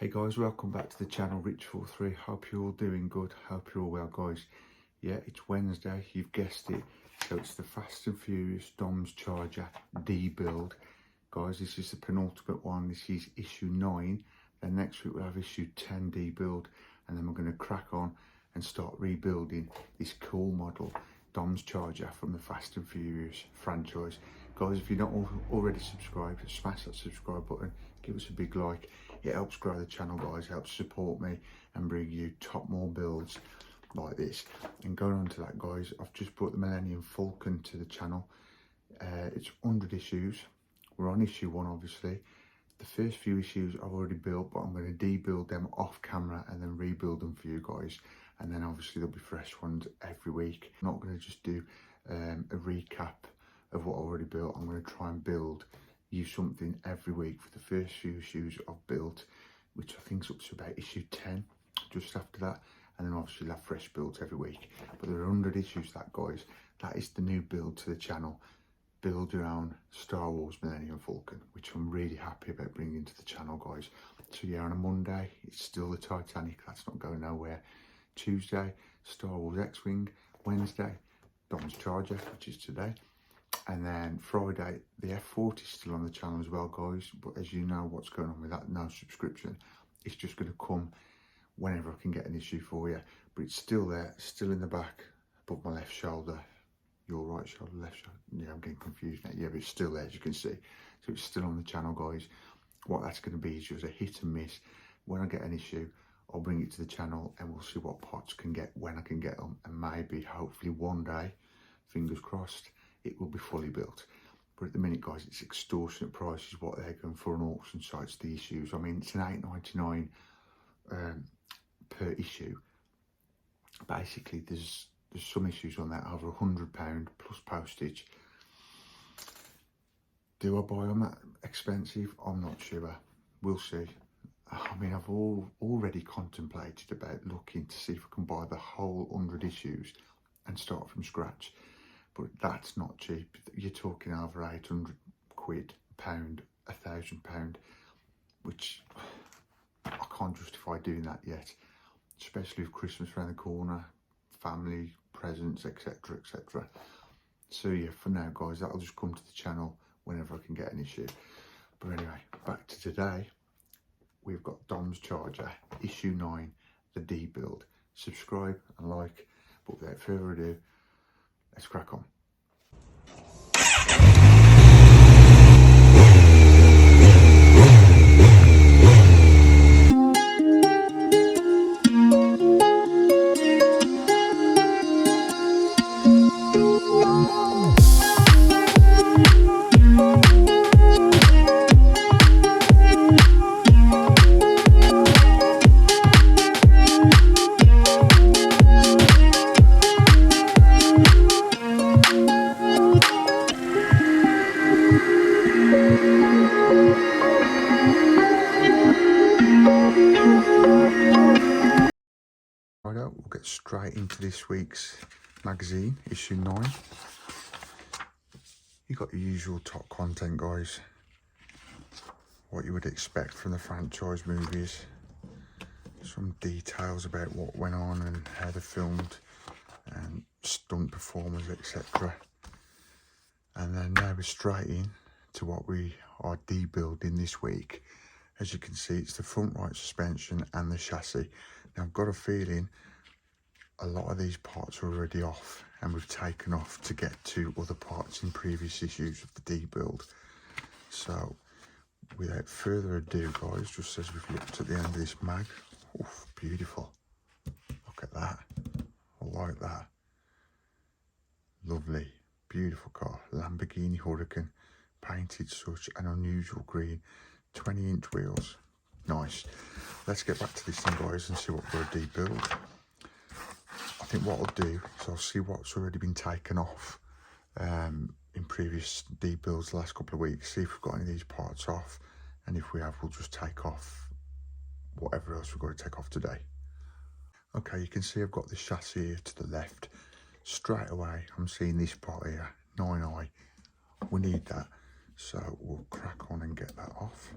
Hey guys, welcome back to the channel, Rich43. Hope you're all doing good, hope you're all well guys. Yeah, it's Wednesday, you've guessed it. So it's the Fast and Furious Dom's Charger D build. Guys, this is the penultimate one, this is issue 9. Then next week we'll have issue 10 D build. And then we're going to crack on and start rebuilding this cool model, Dom's Charger from the Fast and Furious franchise. Guys, if you're not already subscribed, smash that subscribe button, give us a big like. It helps grow the channel guys, helps support me and bring you top more builds like this. And going on to that guys, I've just brought the Millennium Falcon to the channel. It's 100 issues, we're on issue 1 obviously. The first few issues I've already built, but I'm going to debuild them off camera and then rebuild them for you guys. And then obviously there'll be fresh ones every week. I'm not going to just do a recap of what I've already built. I'm going to try and build you something every week for the first few issues I've built, which I think is up to about issue 10, just after that. And then obviously you'll have fresh builds every week. But there are 100 issues that guys, that is the new build to the channel. Build your own Star Wars Millennium Falcon, which I'm really happy about bringing to the channel guys. So yeah, on a Monday, it's still the Titanic, that's not going nowhere. Tuesday, Star Wars X-Wing. Wednesday, Dom's Charger, which is today. And then Friday, the F40 is still on the channel as well guys. But as you know what's going on with that no subscription, it's just going to come whenever I can get an issue for you. But it's still there, still in the back, above my left shoulder. Your right shoulder, left shoulder. Yeah, I'm getting confused now. Yeah, but it's still there as you can see. So it's still on the channel guys. What that's going to be is just a hit and miss. When I get an issue, I'll bring it to the channel and we'll see what parts can get when I can get them. And maybe, hopefully one day, fingers crossed, it will be fully built. But at the minute guys, it's extortionate prices what they're going for on auction sites, the issues. I mean, it's an £8.99 per issue. Basically there's some issues on that over £100 plus postage. Do I buy them that expensive? I'm not sure, we'll see. I mean, I've already contemplated about looking to see if I can buy the whole 100 issues and start from scratch. But that's not cheap. You're talking over 800 quid, £1,000, £1,000, which I can't justify doing that yet, especially with Christmas around the corner, family, presents, etc, etc. So yeah, for now guys, that'll just come to the channel whenever I can get an issue. But anyway, back to today. We've got Dom's Charger, issue 9, the D build. Subscribe and like, but without further ado, let's crack on. Righto, we'll get straight into this week's magazine, issue 9. You got your usual top content guys, what you would expect from the franchise movies, some details about what went on and how they filmed and stunt performers, etc. And then now we're straight in to what we are debuilding this week. As you can see, it's the front right suspension and the chassis. Now I've got a feeling a lot of these parts are already off and we've taken off to get to other parts in previous issues of the D build. So without further ado guys, just as we've looked at the end of this mag, oof, beautiful. Look at that, I like that. Lovely, beautiful car, Lamborghini Huracan, painted such an unusual green, 20-inch wheels, nice. Let's get back to this thing guys and see what we're going to debuild. I think what I'll do is I'll see what's already been taken off in previous debuilds the last couple of weeks, see if we've got any of these parts off, and if we have, we'll just take off whatever else we've got to take off today. Okay, you can see I've got the chassis here to the left. Straight away I'm seeing this part here, 9i, we need that, so we'll crack on and get that off.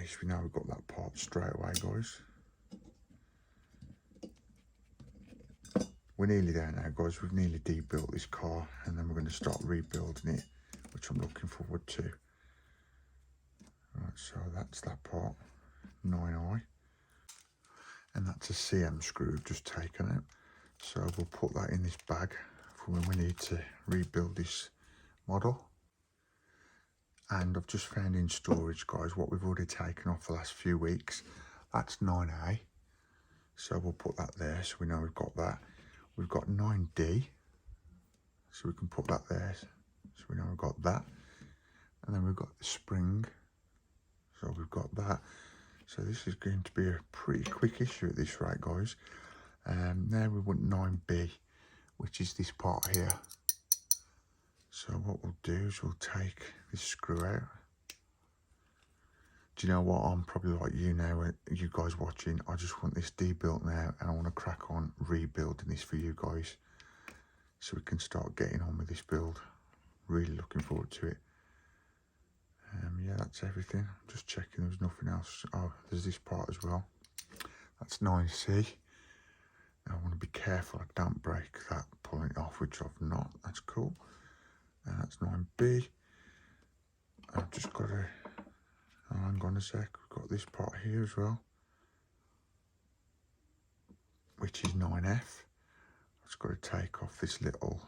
least we know we've got that part straight away, guys. We're nearly there now, guys. We've nearly debuilt this car, and then we're going to start rebuilding it, which I'm looking forward to. Right, so that's that part, 9i. And that's a CM screw we've just taken out. So we'll put that in this bag for when we need to rebuild this model. And I've just found in storage, guys, what we've already taken off the last few weeks. That's 9A. So we'll put that there so we know we've got that. We've got 9D. So we can put that there so we know we've got that. And then we've got the spring. So we've got that. So this is going to be a pretty quick issue at this rate, guys. Now we want 9B, which is this part here. So what we'll do is we'll take this screw out. Do you know what? I'm probably like you now, you guys watching. I just want this debuilt now, and I want to crack on rebuilding this for you guys, so we can start getting on with this build. Really looking forward to it. Yeah, that's everything. I'm just checking there's nothing else. Oh, there's this part as well. That's 9C. Now I want to be careful I don't break that pulling it off, which I've not. That's cool. And that's 9B. I've just got to, oh, hang on a sec, we've got this part here as well, which is 9F. I've just got to take off this little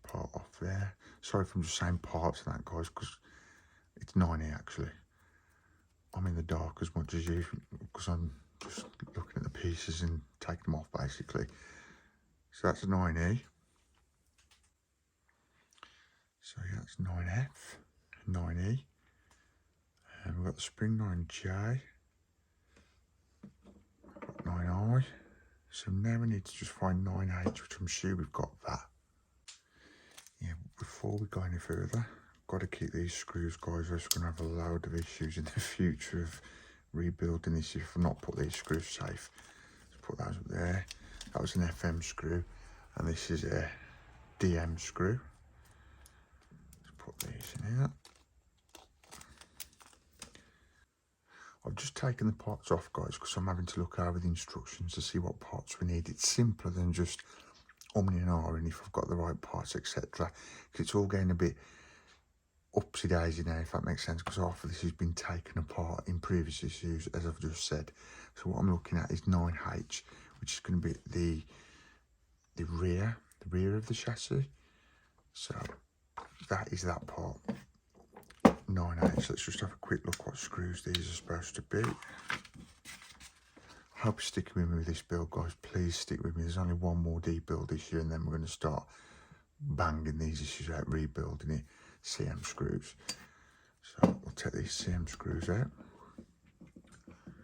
part off there. Sorry if I'm just saying parts of that, guys, because it's 9E actually. I'm in the dark as much as you, because I'm just looking at the pieces and taking them off basically. So that's a 9E. So yeah, that's 9F, 9E. And we've got the spring 9J, 9I. So now we need to just find 9H, which I'm sure we've got that. Yeah, before we go any further, got to keep these screws, guys, or else we're going to have a load of issues in the future of rebuilding this if I've not put these screws safe. Let's put those up there. That was an FM screw, and this is a DM screw. Let's put these in here. I've just taken the parts off, guys, because I'm having to look over the instructions to see what parts we need. It's simpler than just umming and ahhing if I've got the right parts, etc. Because it's all getting a bit upsy daisy now, if that makes sense, because half of this has been taken apart in previous issues, as I've just said. So what I'm looking at is 9H, which is going to be the rear of the chassis. So that is that part, 9H. Let's just have a quick look what screws these are supposed to be. I hope you're sticking with me with this build, guys. Please stick with me. There's only one more debuild issue, and then we're going to start banging these issues out, rebuilding it. CM screws. So we'll take these CM screws out.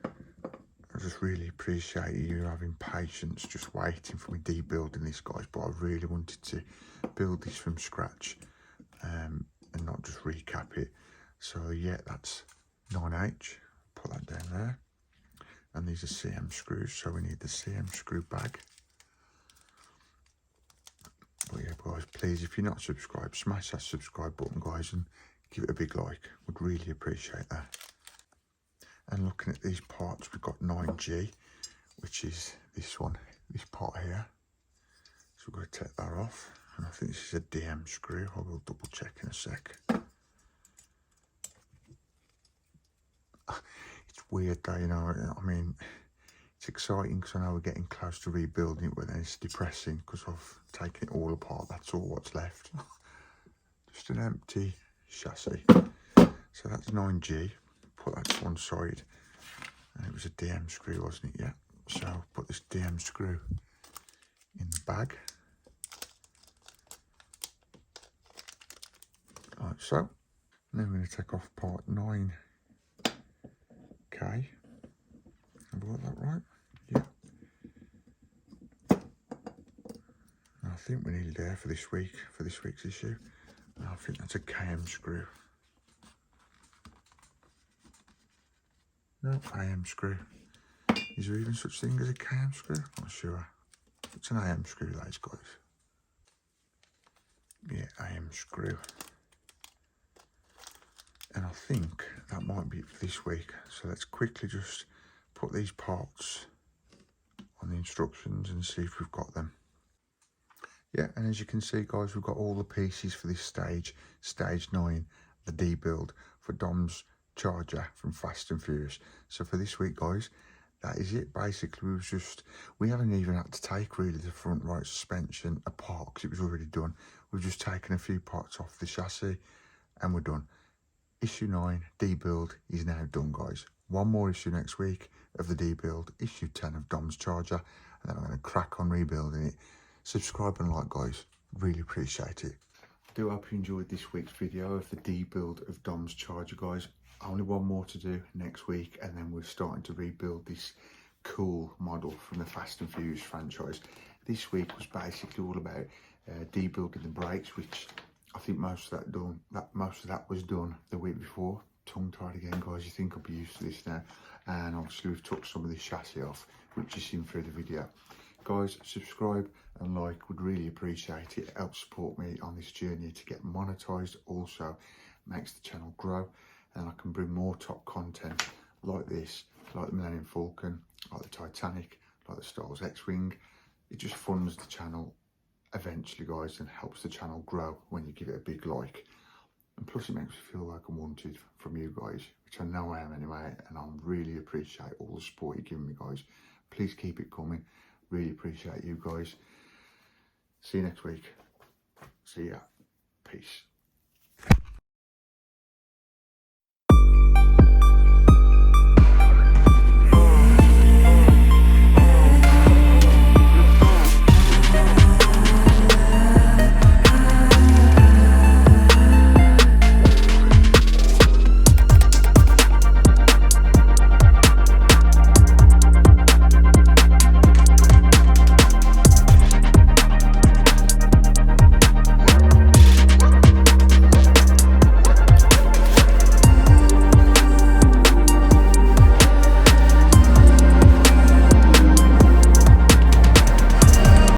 I just really appreciate you having patience, just waiting for me debuilding this, guys. But I really wanted to build this from scratch, and not just recap it. So yeah, that's 9H. Put that down there. And these are CM screws, so we need the CM screw bag. But yeah, guys, please, if you're not subscribed, smash that subscribe button, guys, and give it a big like. Would really appreciate that. And looking at these parts, we've got 9G, which is this one, this part here. So we're going to take that off. And I think this is a DM screw. I will double check in a sec. It's weird though, you know, I mean, it's exciting because I know we're getting close to rebuilding it, but then it's depressing because I've taken it all apart. That's all what's left. Just an empty chassis. So that's 9G. Put that to one side. And it was a DM screw, wasn't it? Yeah. So I'll put this DM screw in the bag. Like so. Then we're going to take off part 9K. Have I got that right? Yeah. I think we're nearly there for this week, for this week's issue. I think that's a KM screw. No, AM screw. Is there even such thing as a KM screw? Not sure. It's an AM screw, that is, guys. Yeah, AM screw. And I think that might be it for this week. So let's quickly just put these parts on the instructions and see if we've got them. Yeah, and as you can see, guys, we've got all the pieces for this stage 9, the D build for Dom's Charger from Fast and Furious. So for this week, guys, that is it. Basically, we haven't even had to take really the front right suspension apart because it was already done. We've just taken a few parts off the chassis and we're done. Issue 9 D build is now done, guys. One more issue next week of the D build, issue 10 of Dom's Charger, and then I'm going to crack on rebuilding it. Subscribe and like, guys, really appreciate it. I do hope you enjoyed this week's video of the D build of Dom's Charger, guys. Only one more to do next week, and then we're starting to rebuild this cool model from the Fast and Furious franchise. This week was basically all about debuilding the brakes, which I think most of that was done the week before. Tongue tied again, guys. You think I'll be used to this now? And obviously we've took some of this chassis off, which you've seen through the video. Guys, subscribe and like, would really appreciate it. It helps support me on this journey to get monetized. Also makes the channel grow, and I can bring more top content like this, like the Millennium Falcon, like the Titanic, like the Star Wars X-Wing. It just funds the channel eventually, guys, and helps the channel grow when you give it a big like. And plus it makes me feel like I'm wanted from you guys, which I know I am anyway, and I really appreciate all the support you're giving me, guys. Please keep it coming. Really appreciate you guys. See you next week. See ya. Peace.